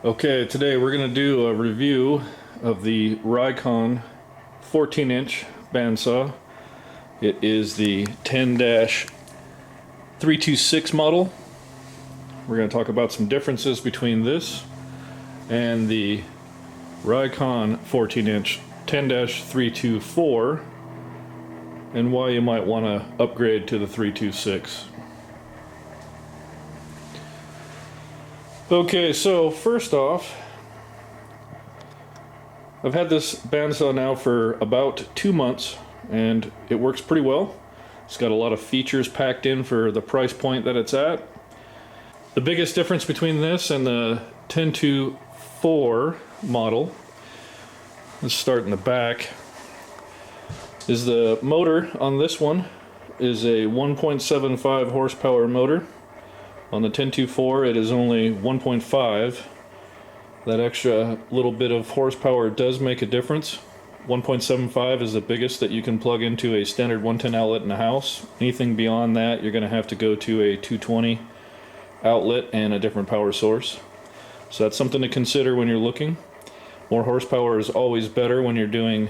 Okay, today we're going to do a review of the Rikon 14-inch bandsaw. It is the 10-326 model. We're going to talk about some differences between this and the Rikon 14-inch 10-324 and why you might want to upgrade to the 326. Okay, so first off, I've had this bandsaw now for about 2 months and it works pretty well. It's got a lot of features packed in for the price point that it's at. The biggest difference between this and the 10-4 model, let's start in the back, is the motor on this one is a 1.75 horsepower motor. On the 10-4 it is only 1.5. That extra little bit of horsepower does make a difference. 1.75 is the biggest that you can plug into a standard 110 outlet in a house. Anything beyond that you're going to have to go to a 220 outlet and a different power source. So that's something to consider when you're looking. More horsepower is always better when you're doing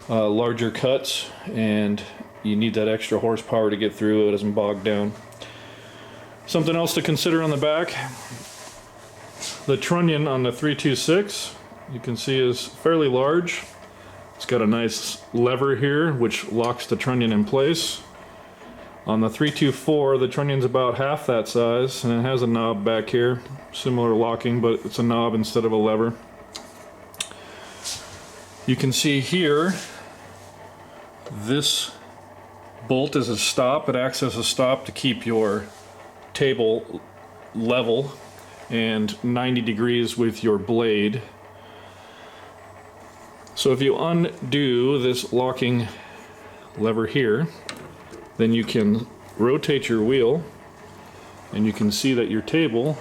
larger cuts and you need that extra horsepower to get through. It doesn't bog down. Something else to consider on the back, the trunnion on the 326 you can see is fairly large. It's got a nice lever here which locks the trunnion in place. On the 324 the trunnion's about half that size and it has a knob back here, similar locking, but it's a knob instead of a lever. You can see here this bolt is a stop. It acts as a stop to keep your table level and 90 degrees with your blade. So if you undo this locking lever here, then you can rotate your wheel and you can see that your table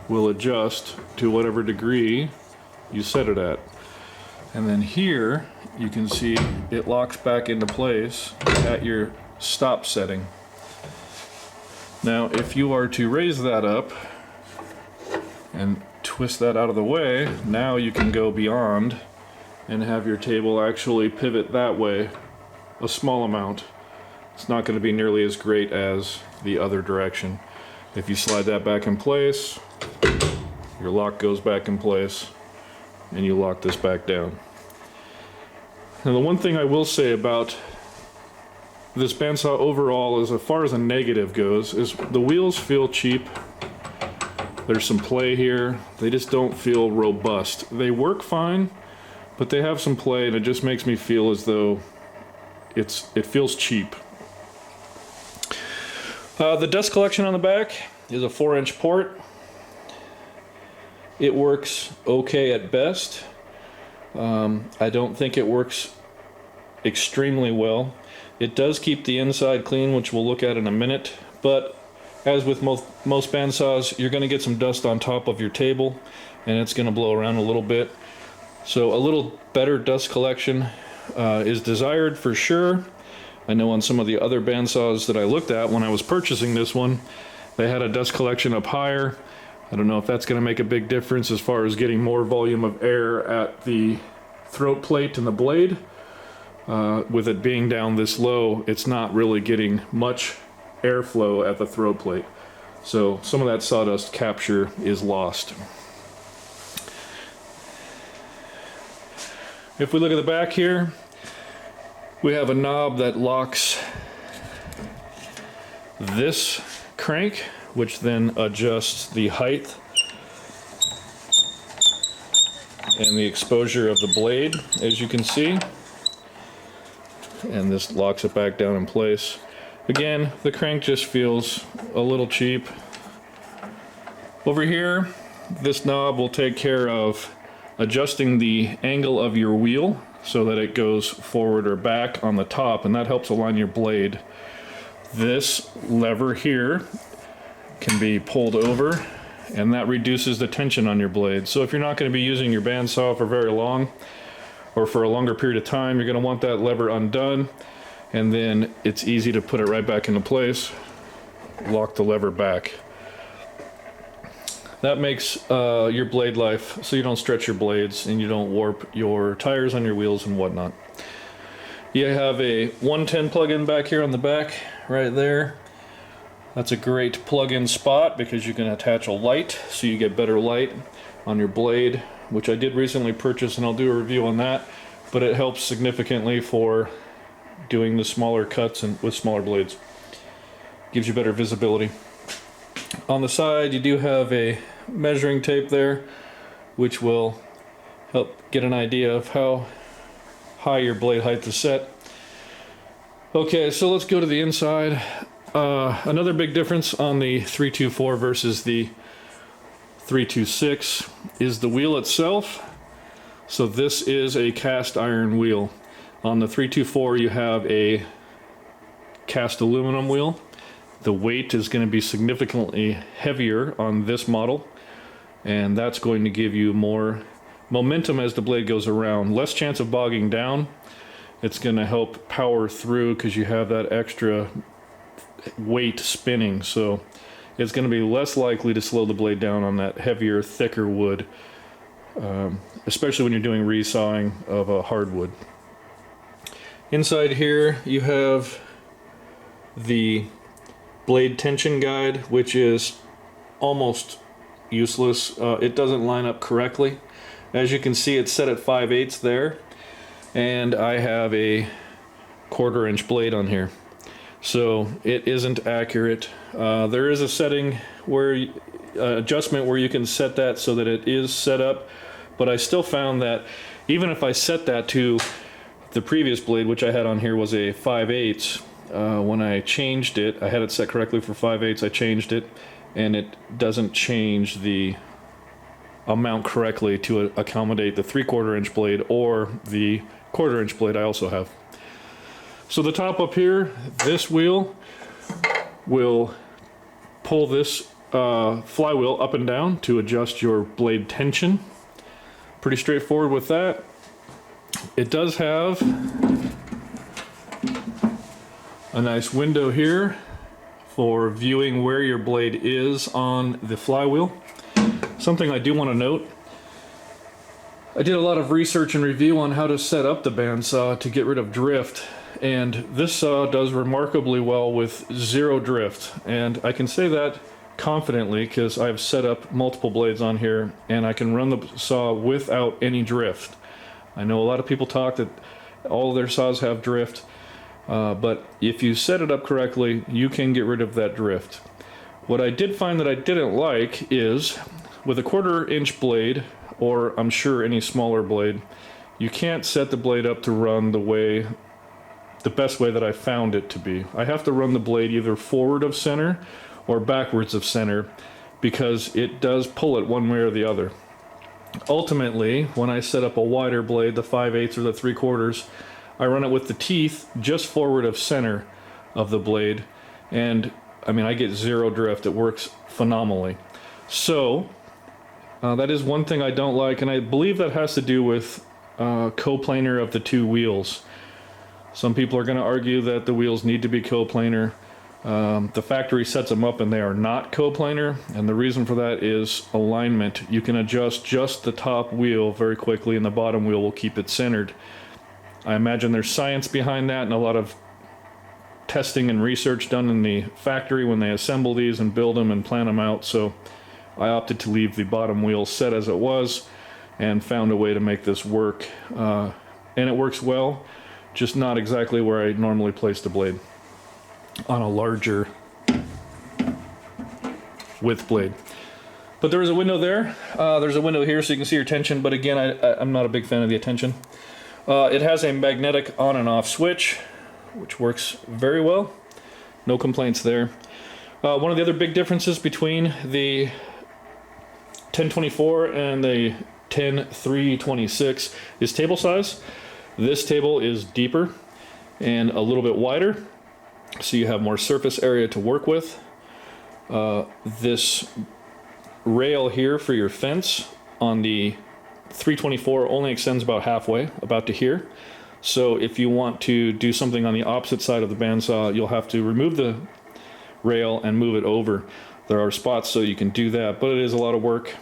will adjust to whatever degree you set it at. And then here you can see it locks back into place at your stop setting. Now if you are to raise that up and twist that out of the way, now you can go beyond and have your table actually pivot that way a small amount. It's not going to be nearly as great as the other direction. If you slide that back in place, your lock goes back in place and you lock this back down. Now the one thing I will say about this bandsaw overall, as far as a negative goes, is the wheels feel cheap. There's some play here. They just don't feel robust. They work fine, but they have some play and it just makes me feel as though it feels cheap. The dust collection on the back is a 4-inch port. It works okay at best. I don't think it works extremely well. It does keep the inside clean, which we'll look at in a minute, but as with most bandsaws, you're going to get some dust on top of your table and it's going to blow around a little bit. So a little better dust collection is desired for sure. I know on some of the other bandsaws that I looked at when I was purchasing this one, they had a dust collection up higher. I don't know if that's going to make a big difference as far as getting more volume of air at the throat plate and the blade. With it being down this low, it's not really getting much airflow at the throat plate. So some of that sawdust capture is lost. If we look at the back here, we have a knob that locks this crank, which then adjusts the height and the exposure of the blade, as you can see. And this locks it back down in place. Again, the crank just feels a little cheap. Over here, this knob will take care of adjusting the angle of your wheel so that it goes forward or back on the top, and that helps align your blade. This lever here can be pulled over and that reduces the tension on your blade. So if you're not going to be using your bandsaw for very long or for a longer period of time, you're going to want that lever undone, and then it's easy to put it right back into place. Lock the lever back. That makes your blade life so you don't stretch your blades and you don't warp your tires on your wheels and whatnot. You have a 110 plug-in back here on the back, right there. That's a great plug-in spot because you can attach a light so you get better light on your blade, which I did recently purchase and I'll do a review on that, but it helps significantly for doing the smaller cuts and with smaller blades. Gives you better visibility. On the side you do have a measuring tape there, which will help get an idea of how high your blade height is set. Okay, so let's go to the inside. Another big difference on the 324 versus the 326 is the wheel itself. So this is a cast iron wheel. On the 324 you have a cast aluminum wheel. The weight is going to be significantly heavier on this model, and that's going to give you more momentum as the blade goes around. Less chance of bogging down. It's going to help power through because you have that extra weight spinning, so it's going to be less likely to slow the blade down on that heavier, thicker wood, especially when you're doing resawing of a hardwood. Inside here you have the blade tension guide, which is almost useless. It doesn't line up correctly. As you can see, it's set at 5/8 there, and I have a 1/4 inch blade on here, so it isn't accurate. There is a setting where adjustment where you can set that so that it is set up, but I still found that even if I set that to the previous blade, which I had on here was a 5/8, when I changed it, I had it set correctly for 5/8, I changed it, and it doesn't change the amount correctly to accommodate the 3/4 inch blade or the 1/4 inch blade I also have. So the top up here, this wheel will pull this flywheel up and down to adjust your blade tension. Pretty straightforward with that. It does have a nice window here for viewing where your blade is on the flywheel. Something I do want to note, I did a lot of research and review on how to set up the bandsaw to get rid of drift, and this saw does remarkably well with 0 drift, and I can say that confidently because I've set up multiple blades on here and I can run the saw without any drift. I know a lot of people talk that all their saws have drift, but if you set it up correctly, you can get rid of that drift. What I did find that I didn't like is with a 1/4 inch blade, or I'm sure any smaller blade, you can't set the blade up to run the best way that I found it to be. I have to run the blade either forward of center or backwards of center because it does pull it one way or the other. Ultimately, when I set up a wider blade, the 5/8 or the 3/4, I run it with the teeth just forward of center of the blade, and I mean I get 0 drift. It works phenomenally. So that is one thing I don't like, and I believe that has to do with coplanar of the 2 wheels. Some people are going to argue that the wheels need to be coplanar. The factory sets them up and they are not coplanar, and the reason for that is alignment. You can adjust just the top wheel very quickly and the bottom wheel will keep it centered. I imagine there's science behind that and a lot of testing and research done in the factory when they assemble these and build them and plan them out, so I opted to leave the bottom wheel set as it was and found a way to make this work, and it works well, just not exactly where I normally place the blade on a larger width blade. But there is a window there. There's a window here so you can see your tension, but again, I'm not a big fan of the tension. It has a magnetic on and off switch, which works very well. No complaints there. One of the other big differences between the 1024 and the 10326 is table size. This table is deeper and a little bit wider, so you have more surface area to work with. This rail here for your fence on the 324 only extends about halfway, about to here. So if you want to do something on the opposite side of the bandsaw, you'll have to remove the rail and move it over. There are spots so you can do that, but it is a lot of work.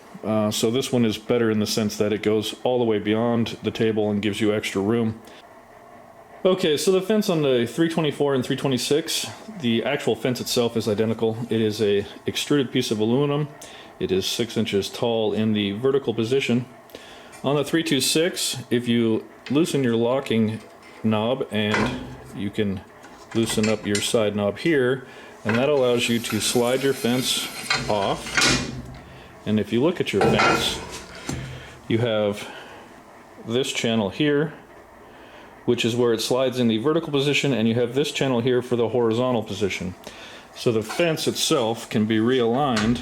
So this one is better in the sense that it goes all the way beyond the table and gives you extra room. Okay, so the fence on the 324 and 326, the actual fence itself is identical. It is a extruded piece of aluminum. It is 6 inches tall in the vertical position. On the 326, if you loosen your locking knob, and you can loosen up your side knob here, and that allows you to slide your fence off. And if you look at your fence, you have this channel here, which is where it slides in the vertical position, and you have this channel here for the horizontal position. So the fence itself can be realigned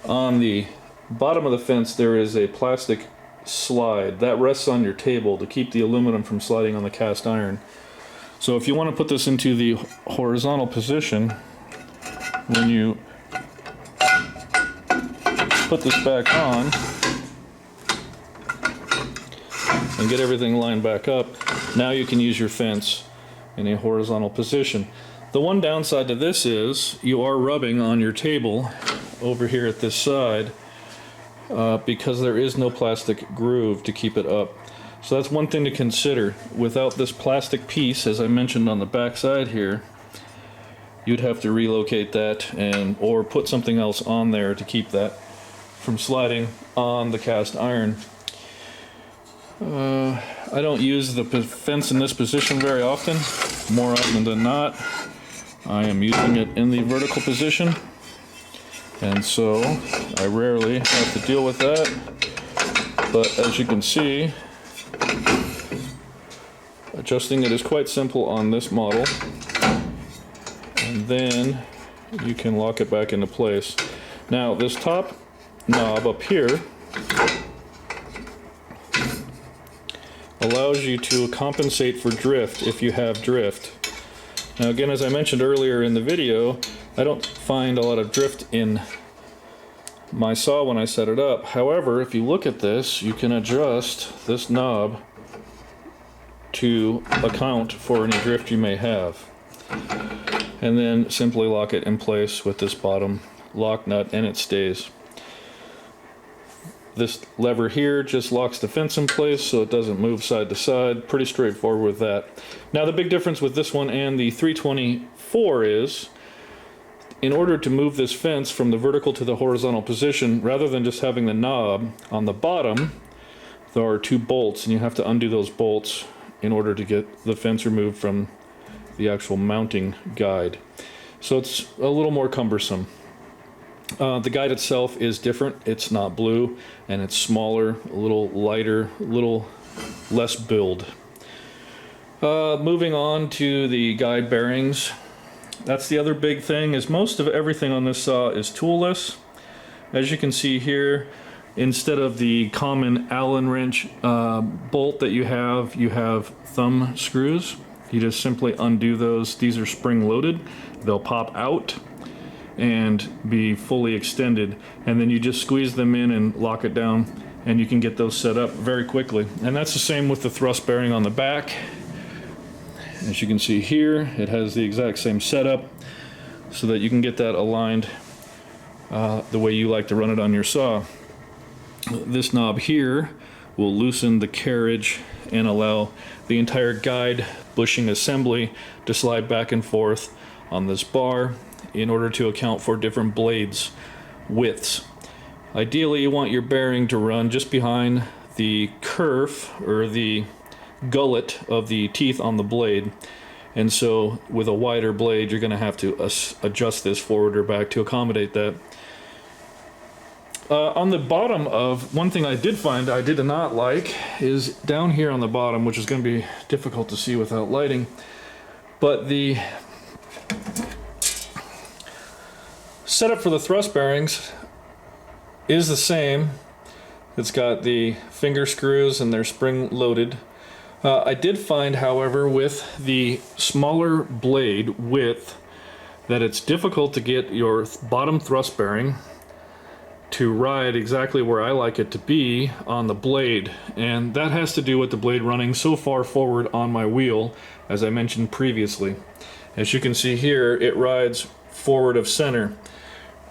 on the bottom of the fence. There is a plastic slide that rests on your table to keep the aluminum from sliding on the cast iron. So if you want to put this into the horizontal position, when you put this back on and get everything lined back up, now you can use your fence in a horizontal position. The one downside to this is you are rubbing on your table over here at this side because there is no plastic groove to keep it up. So that's one thing to consider. Without this plastic piece, as I mentioned on the back side here, you'd have to relocate that or put something else on there to keep that from sliding on the cast iron. I don't use the fence in this position very often. More often than not, I am using it in the vertical position, and so I rarely have to deal with that. But as you can see, adjusting it is quite simple on this model, and then you can lock it back into place. Now this top knob up here allows you to compensate for drift if you have drift. Now again, as I mentioned earlier in the video, I don't find a lot of drift in my saw when I set it up. However, if you look at this, you can adjust this knob to account for any drift you may have, and then simply lock it in place with this bottom lock nut and it stays. This lever here just locks the fence in place so it doesn't move side to side. Pretty straightforward with that. Now the big difference with this one and the 324 is, in order to move this fence from the vertical to the horizontal position, rather than just having the knob on the bottom, there are 2 bolts, and you have to undo those bolts in order to get the fence removed from the actual mounting guide. So it's a little more cumbersome. The guide itself is different. It's not blue, and it's smaller, a little lighter, a little less build. Moving on to the guide bearings. That's the other big thing, is most of everything on this saw is toolless. As you can see here, instead of the common Allen wrench bolt that you have thumb screws. You just simply undo those. These are spring loaded. They'll pop out and be fully extended, and then you just squeeze them in and lock it down, and you can get those set up very quickly. And that's the same with the thrust bearing on the back. As you can see here, it has the exact same setup so that you can get that aligned the way you like to run it on your saw. This knob here will loosen the carriage and allow the entire guide bushing assembly to slide back and forth on this bar in order to account for different blades widths. Ideally, you want your bearing to run just behind the kerf or the gullet of the teeth on the blade, and so with a wider blade you're going to have to adjust this forward or back to accommodate that. On the bottom of, one thing I did find I did not like is down here on the bottom, which is going to be difficult to see without lighting, but the setup for the thrust bearings is the same. It's got the finger screws and they're spring loaded. I did find, however, with the smaller blade width, that it's difficult to get your bottom thrust bearing to ride exactly where I like it to be on the blade, and that has to do with the blade running so far forward on my wheel, as I mentioned previously. As you can see here, it rides forward of center.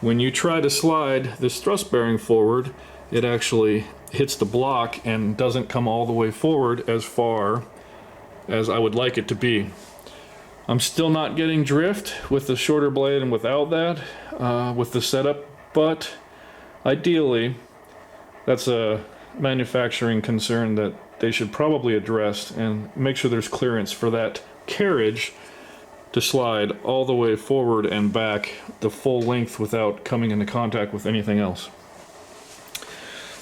When you try to slide this thrust bearing forward, it actually hits the block and doesn't come all the way forward as far as I would like it to be. I'm still not getting drift with the shorter blade and without that, with the setup, but ideally, that's a manufacturing concern that they should probably address and make sure there's clearance for that carriage to slide all the way forward and back the full length without coming into contact with anything else.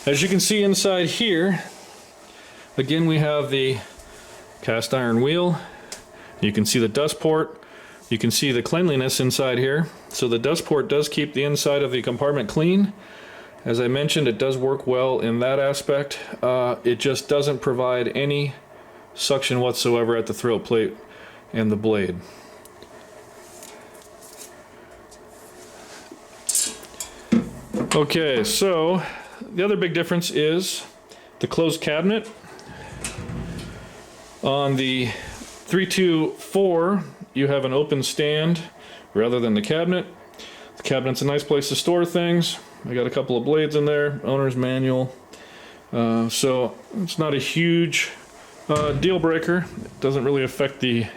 As you can see inside here, again we have the cast iron wheel. You can see the dust port. You can see the cleanliness inside here. So the dust port does keep the inside of the compartment clean. As I mentioned, it does work well in that aspect. It just doesn't provide any suction whatsoever at the throat plate and the blade. Okay, so the other big difference is the closed cabinet. On the 324, you have an open stand rather than the cabinet. The cabinet's a nice place to store things. I got a couple of blades in there, owner's manual. So it's not a huge deal breaker. It doesn't really affect the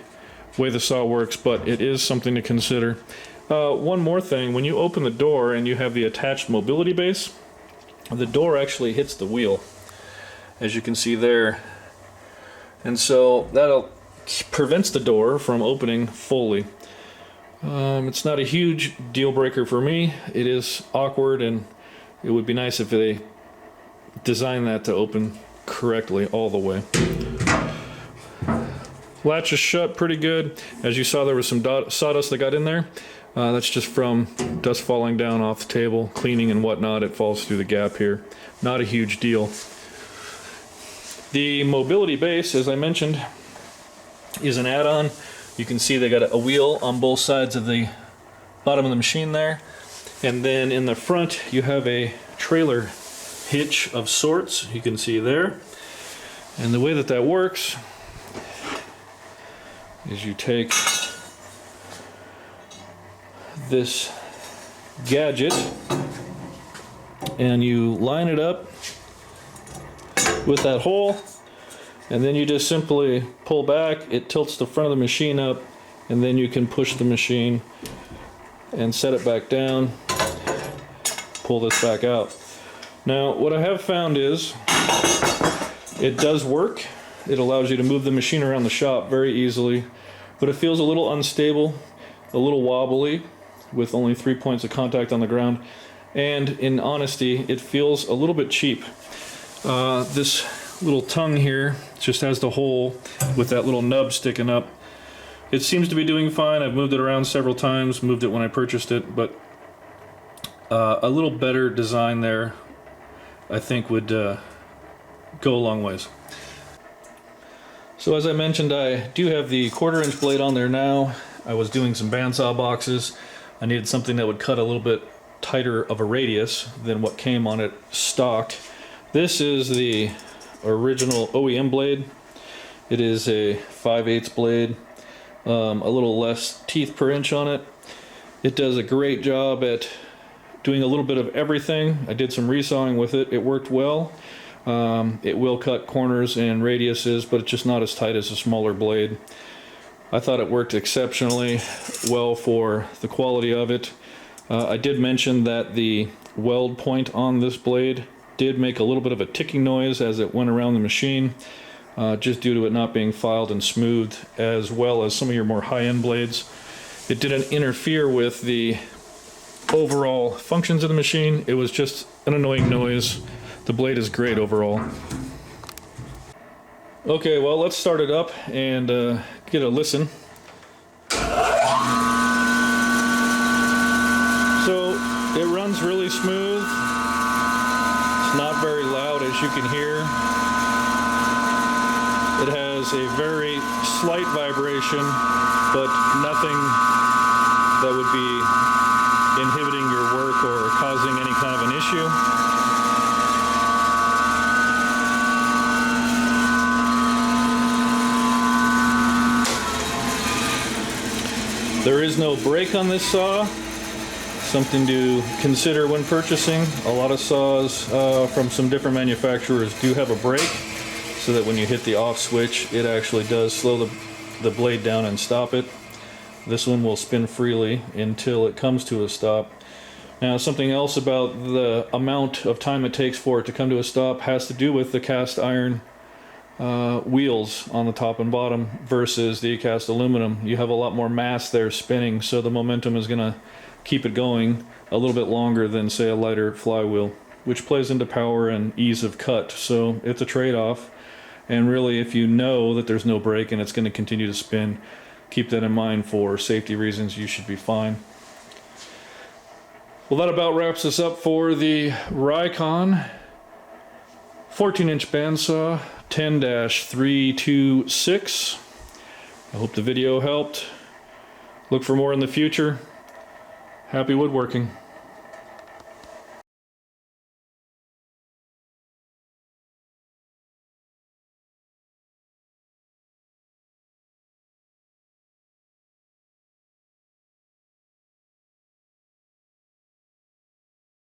way the saw works, but it is something to consider. One more thing, when you open the door and you have the attached mobility base, the door actually hits the wheel, as you can see there. And so that prevents the door from opening fully. It's not a huge deal breaker for me. It is awkward, and it would be nice if they designed that to open correctly all the way. Latch is shut pretty good. As you saw, there was some sawdust that got in there. That's just from dust falling down off the table, cleaning and whatnot. It falls through the gap here. Not a huge deal. The mobility base, as I mentioned, is an add-on. You can see they got a wheel on both sides of the bottom of the machine there. And then in the front, you have a trailer hitch of sorts, you can see there. And the way that that works is you take this gadget and you line it up with that hole, and then you just simply pull back. It tilts the front of the machine up, and then you can push the machine and set it back down, pull this back out. Now what I have found is it does work. It allows you to move the machine around the shop very easily, but it feels a little unstable, a little wobbly with only 3 points of contact on the ground, and in honesty, it feels a little bit cheap. This little tongue here just has the hole with that little nub sticking up. It seems to be doing fine. I've moved it around several times, moved it when I purchased it, but a little better design there I think would go a long ways. So as I mentioned, I do have the 1/4 inch blade on there now. I was doing some bandsaw boxes. I needed something that would cut a little bit tighter of a radius than what came on it stock. This is the original OEM blade. It is a 5/8 blade, a little less teeth per inch on it. It does a great job at doing a little bit of everything. I did some resawing with it. It worked well. It will cut corners and radiuses, but it's just not as tight as a smaller blade. I thought it worked exceptionally well for the quality of it. I did mention that the weld point on this blade did make a little bit of a ticking noise as it went around the machine, just due to it not being filed and smoothed as well as some of your more high-end blades. It didn't interfere with the overall functions of the machine. It was just an annoying noise. The blade is great overall. Okay, well, let's start it up and get a listen. So it runs really smooth. It's not very loud, as you can hear. It has a very slight vibration, but nothing that would be inhibiting your work or causing any kind of an issue. issue. There is no brake on this saw. Something to consider when purchasing. A lot of saws from some different manufacturers do have a brake, so that when you hit the off switch, it actually does slow the blade down and stop it. This one will spin freely until it comes to a stop. Now, something else about the amount of time it takes for it to come to a stop has to do with the cast iron wheels on the top and bottom versus the cast aluminum. You have a lot more mass there spinning, so the momentum is going to keep it going a little bit longer than, say, a lighter flywheel, which plays into power and ease of cut. So it's a trade-off, and really, if you know that there's no brake and it's going to continue to spin, keep that in mind. For safety reasons, you should be fine. Well, that about wraps us up for the Rikon 14-inch bandsaw 10-326. I hope the video helped. Look for more in the future. Happy woodworking.